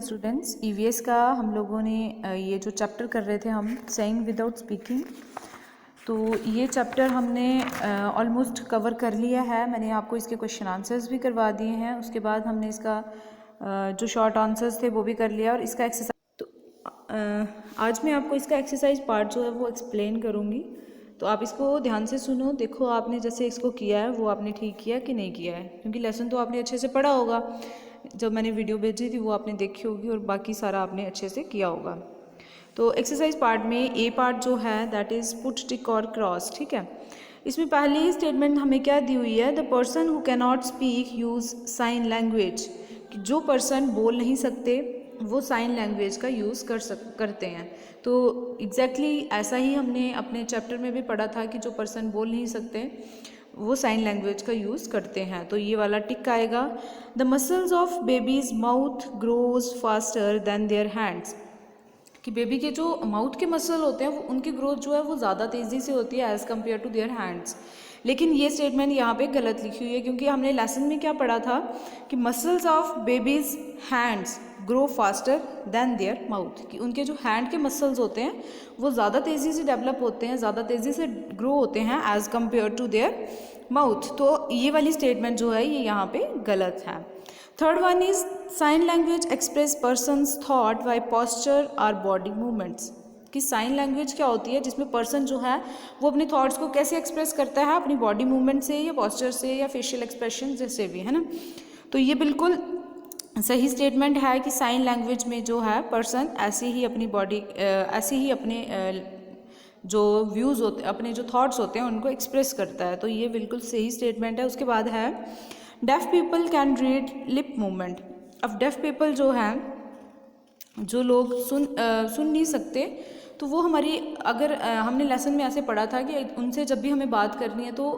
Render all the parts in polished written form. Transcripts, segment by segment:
Students, EVS का हम लोगों ने ये जो चैप्टर कर रहे थे हम सेइंग विदाउट स्पीकिंग, तो ये चैप्टर हमने ऑलमोस्ट कवर कर लिया है। मैंने आपको इसके क्वेश्चन आंसर्स भी करवा दिए हैं। उसके बाद हमने इसका जो शॉर्ट आंसर्स थे वो भी कर लिया और इसका एक्सरसाइज। तो आज मैं आपको इसका एक्सरसाइज पार्ट जो है वो एक्सप्लेन करूँगी, तो आप इसको ध्यान से सुनो। देखो आपने जैसे इसको किया है वो आपने ठीक किया कि नहीं किया है, क्योंकि लेसन तो आपने अच्छे से पढ़ा होगा। जब मैंने वीडियो भेजी थी वो आपने देखी होगी और बाकी सारा आपने अच्छे से किया होगा। तो एक्सरसाइज पार्ट में ए पार्ट जो है दैट इज़ पुट टिक और क्रॉस। ठीक है, इसमें पहली ही स्टेटमेंट हमें क्या दी हुई है, the person who can not speak use sign language, कि जो पर्सन बोल नहीं सकते वो साइन लैंग्वेज का यूज़ करते हैं। तो एग्जैक्टली ऐसा ही हमने अपने चैप्टर में भी पढ़ा था कि जो पर्सन बोल नहीं सकते वो साइन लैंग्वेज का यूज़ करते हैं। तो ये वाला टिक आएगा। The muscles of babies mouth grows faster than their hands, कि बेबी के जो माउथ के मसल होते हैं वो उनकी ग्रोथ जो है वो ज़्यादा तेज़ी से होती है as compare to their hands. लेकिन ये स्टेटमेंट यहाँ पे गलत लिखी हुई है, क्योंकि हमने लेसन में क्या पढ़ा था कि muscles of babies hands grow faster than there mouth, कि उनके जो हैंड के मसल्स होते हैं वो ज़्यादा तेज़ी से डेवलप होते हैं, ज़्यादा तेज़ी से ग्रो होते हैं as compare to their mouth. तो ये वाली स्टेटमेंट जो है ये यहाँ पे गलत है। Third one is sine language express persons thought bye posture और बॉडी मूवमेंट्स, कि साइन लैंग्वेज क्या होती है जिसमें पर्सन जो है वो अपने थॉट्स को कैसे एक्सप्रेस करता है, अपनी बॉडी मूवमेंट से या पोस्चर से या फेशियल एक्सप्रेशन जैसे भी, है ना। तो ये बिल्कुल सही स्टेटमेंट है कि साइन लैंग्वेज में जो है पर्सन ऐसे ही अपनी बॉडी ऐसे ही अपने जो व्यूज़ होते अपने जो थॉट्स होते हैं उनको एक्सप्रेस करता है। तो ये बिल्कुल सही स्टेटमेंट है। उसके बाद है deaf people can read lip movement. अब डेफ पीपल जो है, जो लोग सुन नहीं सकते, तो वो हमारी अगर हमने लेसन में ऐसे पढ़ा था कि उनसे जब भी हमें बात करनी है तो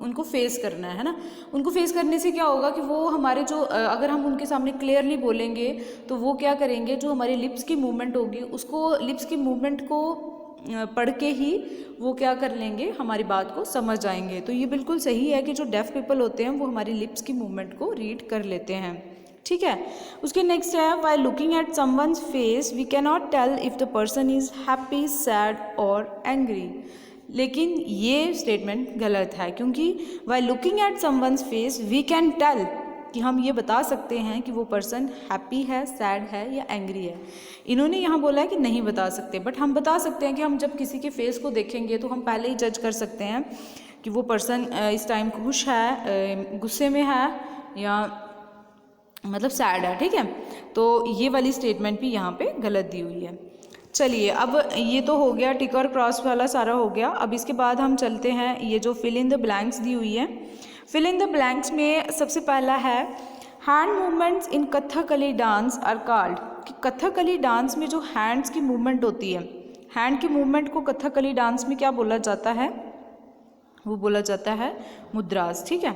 उनको फेस करना है ना। उनको फेस करने से क्या होगा कि वो हमारे जो अगर हम उनके सामने क्लियरली बोलेंगे तो वो क्या करेंगे, जो हमारी लिप्स की मूवमेंट होगी उसको लिप्स की मूवमेंट को पढ़ के ही वो क्या कर लेंगे, हमारी बात को समझ जाएंगे। तो ये बिल्कुल सही है कि जो डेफ पीपल होते हैं वो हमारी लिप्स की मूवमेंट को रीड कर लेते हैं। ठीक है, उसके नेक्स्ट है by looking at someone's face we can not tell if the person is happy, sad और एंग्री। लेकिन ये स्टेटमेंट गलत है, क्योंकि by looking at someone's face we can tell, कि हम ये बता सकते हैं कि वो पर्सन हैप्पी है, सैड है या एंग्री है। इन्होंने यहाँ बोला है कि नहीं बता सकते, बट हम बता सकते हैं कि हम जब किसी के फेस को देखेंगे तो हम पहले ही जज कर सकते हैं कि वो पर्सन इस टाइम खुश है, गुस्से में है या मतलब सैड है। ठीक है, तो ये वाली स्टेटमेंट भी यहाँ पे गलत दी हुई है। चलिए, अब ये तो हो गया टिक और क्रॉस वाला सारा हो गया। अब इसके बाद हम चलते हैं ये जो फिल इन द ब्लैंक्स दी हुई है। फिल इन द ब्लैंक्स में सबसे पहला है hand movements in Kathakali dance are called, कि कथकली डांस में जो हैंड्स की मूवमेंट होती है, हैंड की मूवमेंट को कथकली डांस में क्या बोला जाता है, वो बोला जाता है मुद्राज। ठीक है,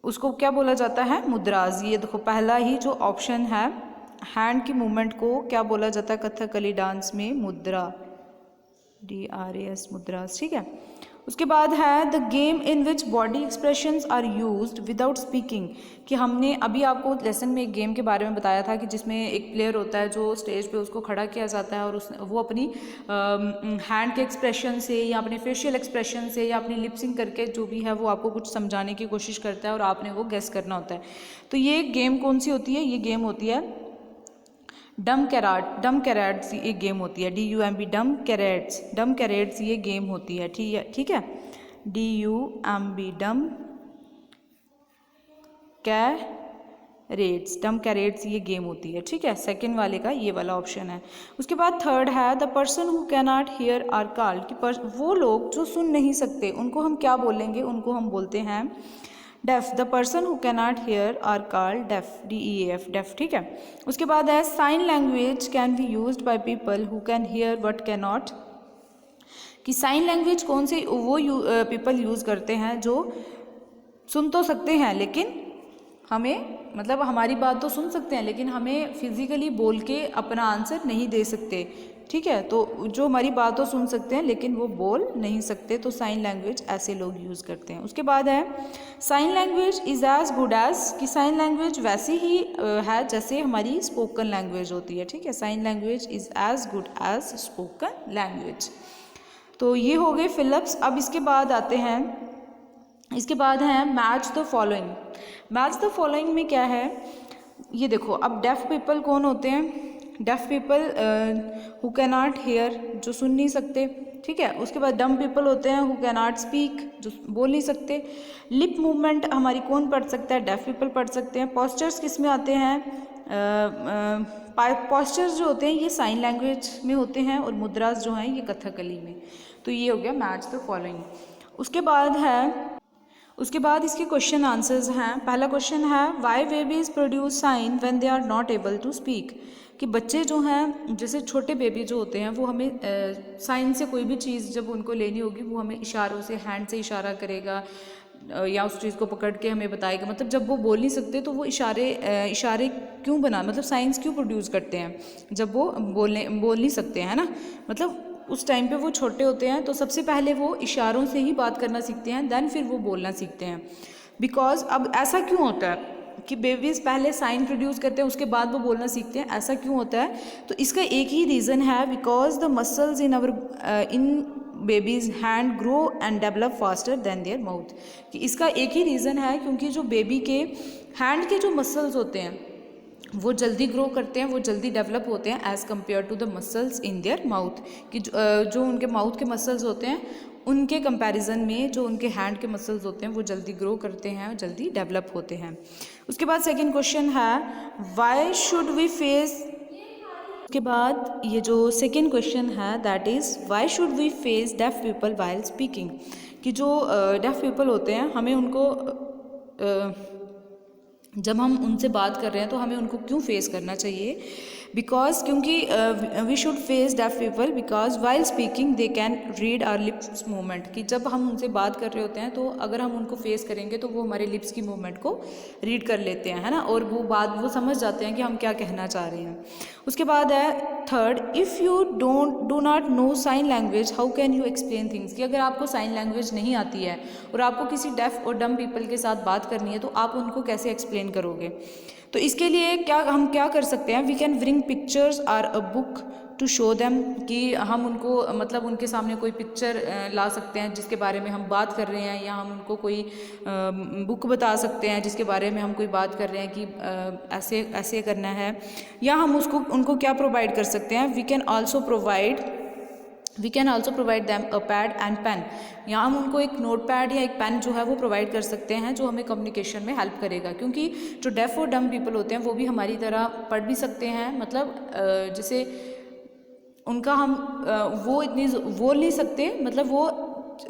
उसको क्या बोला जाता है, मुद्राज। ये देखो पहला ही जो ऑप्शन है, हैंड की मूवमेंट को क्या बोला जाता है कथकली डांस में, मुद्रा, DRAS, मुद्राज। ठीक है, उसके बाद है the game in which body expressions are used without speaking, कि हमने अभी आपको लेसन में एक गेम के बारे में बताया था कि जिसमें एक प्लेयर होता है जो स्टेज पे उसको खड़ा किया जाता है और वो अपनी हैंड के एक्सप्रेशन से या अपने फेशियल एक्सप्रेशन से या अपनी लिपसिंग करके जो भी है वो आपको कुछ समझाने की कोशिश करता है और आपने वो गेस करना होता है। तो ये गेम कौन सी होती है, ये गेम होती है डम कैरेट्स ये गेम होती है, DUMB डम कैरेट्स ये गेम होती है। ठीक है, DUMB डम कैरेट्स ये गेम होती है। ठीक है, सेकंड वाले का ये वाला ऑप्शन है। उसके बाद थर्ड है the person who can not hear are called, कि वो लोग जो सुन नहीं सकते उनको हम क्या बोलेंगे, उनको हम बोलते हैं deaf. The person who can not hear are called deaf, DEAF deaf. ठीक है, उसके बाद है sign language can be used by people who can hear but can not, कि साइन लैंग्वेज कौन से वो पीपल यूज़ करते हैं जो सुन तो सकते हैं लेकिन हमें मतलब हमारी बात तो सुन सकते हैं लेकिन हमें फिज़िकली बोल के अपना आंसर नहीं दे सकते, ठीक है। तो जो हमारी बात तो सुन सकते हैं लेकिन वो बोल नहीं सकते, तो साइन लैंग्वेज ऐसे लोग यूज़ करते हैं। उसके बाद है sign language is as good as, कि साइन लैंग्वेज वैसी ही है जैसे हमारी स्पोकन लैंग्वेज होती है, ठीक है। Sign language is as good as spoken language. तो ये हो गए फिलिप्स। अब इसके बाद आते हैं, इसके बाद है match the following. Match the following में क्या है, ये देखो। अब डेफ पीपल कौन होते हैं? Deaf people who can not hear, जो सुन नहीं सकते, ठीक है। उसके बाद डम पीपल होते हैं हु कैन नॉट स्पीक, जो बोल नहीं सकते। लिप मूवमेंट हमारी कौन पढ़ सकता है? डेफ पीपल पढ़ सकते हैं। पोस्चर्स किस में आते हैं? पोस्चर्स जो होते हैं ये साइन लैंग्वेज में होते हैं और मुद्रास जो हैं ये कथकली में। तो ये हो गया मैच द फॉलोइंग। उसके बाद है, उसके बाद इसके क्वेश्चन आंसर्स हैं। पहला क्वेश्चन है why babies produce sign when they are not able to speak, कि बच्चे जो हैं जैसे छोटे बेबी जो होते हैं वो हमें साइन से कोई भी चीज़ जब उनको लेनी होगी वो हमें इशारों से, हैंड से इशारा करेगा या उस चीज़ को पकड़ के हमें बताएगा। मतलब जब वो बोल नहीं सकते तो वो इशारे क्यों बना, मतलब साइंस क्यों प्रोड्यूस करते हैं जब वो बोल नहीं सकते हैं ना। मतलब उस टाइम पे वो छोटे होते हैं तो सबसे पहले वो इशारों से ही बात करना सीखते हैं, देन फिर वो बोलना सीखते हैं। बिकॉज अब ऐसा क्यों होता है कि बेबीज़ पहले साइन प्रोड्यूस करते हैं उसके बाद वो बोलना सीखते हैं, ऐसा क्यों होता है? तो इसका एक ही रीज़न है, because the muscles in babies hand grow and develop faster than there mouth. कि इसका एक ही रीज़न है क्योंकि जो बेबी के हैंड के जो मसल्स होते हैं वो जल्दी ग्रो करते हैं, वो जल्दी डेवलप होते हैं as compare to the muscles in their mouth. कि जो उनके माउथ के मसल्स होते हैं उनके कंपैरिजन में जो उनके हैंड के मसल्स होते हैं वो जल्दी ग्रो करते हैं, जल्दी डेवलप होते हैं। उसके बाद सेकंड क्वेश्चन है व्हाई शुड वी फेस, उसके बाद ये जो सेकंड क्वेश्चन है that is why should we face deaf people while speaking. कि जो डेफ पीपल होते हैं हमें उनको जब हम उनसे बात कर रहे हैं तो हमें उनको क्यों फेस करना चाहिए? बिकॉज क्योंकि we should face deaf people because while speaking they can read our lips movement. कि जब हम उनसे बात कर रहे होते हैं तो अगर हम उनको फेस करेंगे तो वो हमारे लिप्स की मूवमेंट को रीड कर लेते हैं, है ना, और वो समझ जाते हैं कि हम क्या कहना चाह रहे हैं। उसके बाद है third, if you do not know sign language how can you explain things. कि अगर आपको साइन लैंग्वेज नहीं आती है और आपको किसी डेफ और डम पीपल के साथ बात करनी है तो आप उनको कैसे एक्सप्लेन करोगे? तो इसके लिए हम क्या कर सकते हैं? We can bring pictures or a book to show them. कि हम उनको मतलब उनके सामने कोई पिक्चर ला सकते हैं जिसके बारे में हम बात कर रहे हैं, या हम उनको कोई बुक बता सकते हैं जिसके बारे में हम कोई बात कर रहे हैं कि ऐसे ऐसे करना है। या हम उनको क्या प्रोवाइड कर सकते हैं? We can also provide them a pad and pen. या हम उनको एक नोट पैड या एक पेन जो है वो प्रोवाइड कर सकते हैं जो हमें कम्युनिकेशन में हेल्प करेगा। क्योंकि जो डेफ और डम पीपल होते हैं वो भी हमारी तरह पढ़ भी सकते हैं, मतलब जैसे उनका हम वो इतनी बोल नहीं सकते, मतलब वो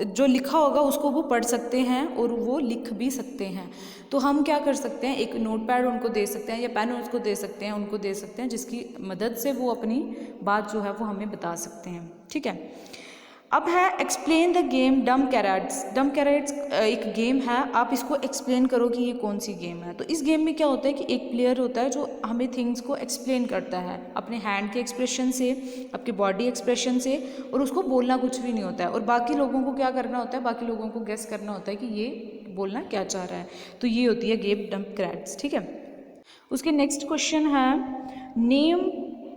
जो लिखा होगा उसको वो पढ़ सकते हैं और वो लिख भी सकते हैं। तो हम क्या कर सकते हैं? एक नोट पैड उनको दे सकते हैं या पेन उनको दे सकते हैं जिसकी मदद से वो अपनी बात जो है वो हमें बता सकते हैं, ठीक है। अब है एक्सप्लेन द गेम डम कैरेट्स। डम कैरेट्स एक गेम है, आप इसको एक्सप्लेन करो कि ये कौन सी गेम है। तो इस गेम में क्या होता है कि एक प्लेयर होता है जो हमें थिंग्स को एक्सप्लेन करता है अपने हैंड के एक्सप्रेशन से, आपके बॉडी एक्सप्रेशन से, और उसको बोलना कुछ भी नहीं होता है। और बाकी लोगों को क्या करना होता है? बाकी लोगों को गेस करना होता है कि ये बोलना क्या चाह रहा है। तो ये होती है गेम डम कैरेट्स, ठीक है। उसके नेक्स्ट क्वेश्चन है name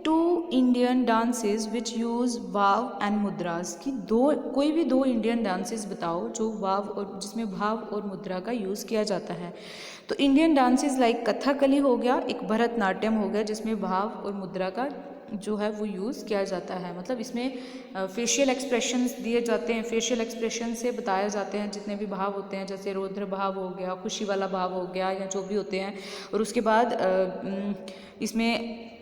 two Indian dances which use वाव एंड मुद्रास। की कोई भी दो इंडियन डांसेस बताओ जो वाव और जिसमें भाव और मुद्रा का यूज़ किया जाता है। तो इंडियन डांसेस लाइक कथकली हो गया, एक भरतनाट्यम हो गया जिसमें भाव और मुद्रा का जो है वो यूज़ किया जाता है। मतलब इसमें फेशियल एक्सप्रेशंस दिए जाते हैं, फेशियल एक्सप्रेशन से बताए जाते हैं जितने भी भाव होते हैं, जैसे रौद्र भाव हो गया, खुशी वाला भाव हो गया, या जो भी होते हैं। और उसके बाद इसमें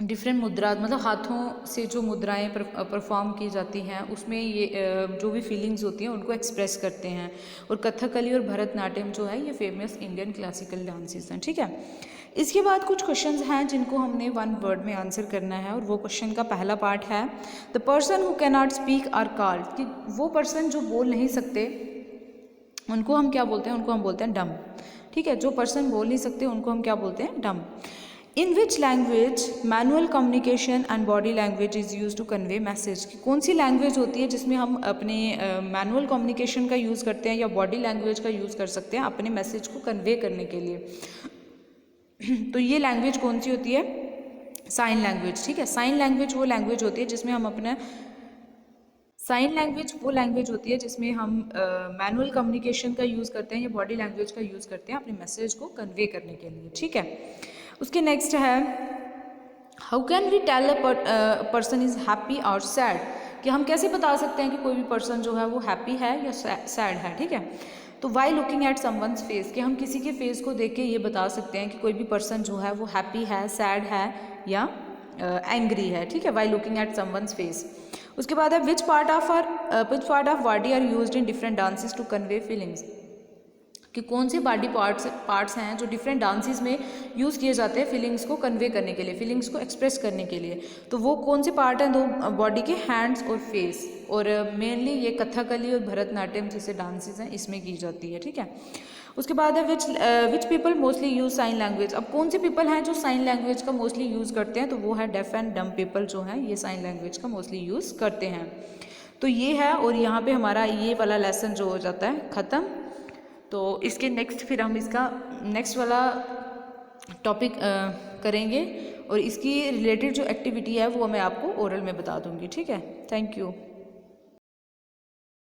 डिफरेंट मुद्रा, मतलब हाथों से जो मुद्राएं परफॉर्म की जाती हैं उसमें ये जो भी फीलिंग्स होती हैं उनको एक्सप्रेस करते हैं। और कथकली और भरतनाट्यम जो है ये फेमस इंडियन क्लासिकल डांसेस हैं, ठीक है। इसके बाद कुछ क्वेश्चंस हैं जिनको हमने वन वर्ड में आंसर करना है, और वो क्वेश्चन का पहला पार्ट है the person who can not speak are called. कि वो पर्सन जो बोल नहीं सकते उनको हम क्या बोलते हैं? उनको हम बोलते हैं डम, ठीक है। जो पर्सन बोल नहीं सकते उनको हम क्या बोलते हैं, dumb. In which language manual communication and body language is use to convey message, कि कौन सी लैंग्वेज होती है जिसमें हम अपने मैनुअल कम्युनिकेशन का यूज़ करते हैं या बॉडी लैंग्वेज का यूज़ कर सकते हैं अपने मैसेज को कन्वे करने के लिए। तो ये लैंग्वेज कौन सी होती है, साइन लैंग्वेज, ठीक है। साइन लैंग्वेज वो लैंग्वेज होती है जिसमें हम अपने साइन लैंग्वेज वो लैंग्वेज होती है जिसमें हम मैनुअल कम्युनिकेशन का यूज़ करते हैं या बॉडी लैंग्वेज का यूज़ करते हैं अपने मैसेज को कन्वे करने के लिए, ठीक है। उसके नेक्स्ट है how can we tell a person is happy और सैड, कि हम कैसे बता सकते हैं कि कोई भी पर्सन जो है वो हैप्पी है या सैड है, ठीक है। तो by looking at someone's face, कि हम किसी के फेस को देख के ये बता सकते हैं कि कोई भी पर्सन जो है वो हैप्पी है, सैड है या एंग्री है, ठीक है। By looking at someone's face. उसके बाद है which part of body are used in different dances to convey feelings, कि कौन से बॉडी पार्ट्स हैं जो डिफरेंट डांसेस में यूज़ किए जाते हैं फीलिंग्स को कन्वे करने के लिए, फीलिंग्स को एक्सप्रेस करने के लिए। तो वो कौन से पार्ट हैं, दो बॉडी के, हैंड्स और फेस, और मेनली ये कथकली और भरतनाट्यम जैसे डांसेस हैं इसमें की जाती है, ठीक है। उसके बाद है which people mostly use sign language, अब कौन से पीपल हैं जो साइन लैंग्वेज का मोस्टली यूज़ करते हैं, तो वो है डेफ एंड डम पीपल जो हैं ये साइन लैंग्वेज का मोस्टली यूज़ करते हैं। तो ये है, और यहाँ पे हमारा ये वाला लेसन जो हो जाता है ख़त्म। तो इसके नेक्स्ट फिर हम इसका नेक्स्ट वाला टॉपिक करेंगे, और इसकी रिलेटेड जो एक्टिविटी है वो मैं आपको ओरल में बता दूंगी, ठीक है। Thank you.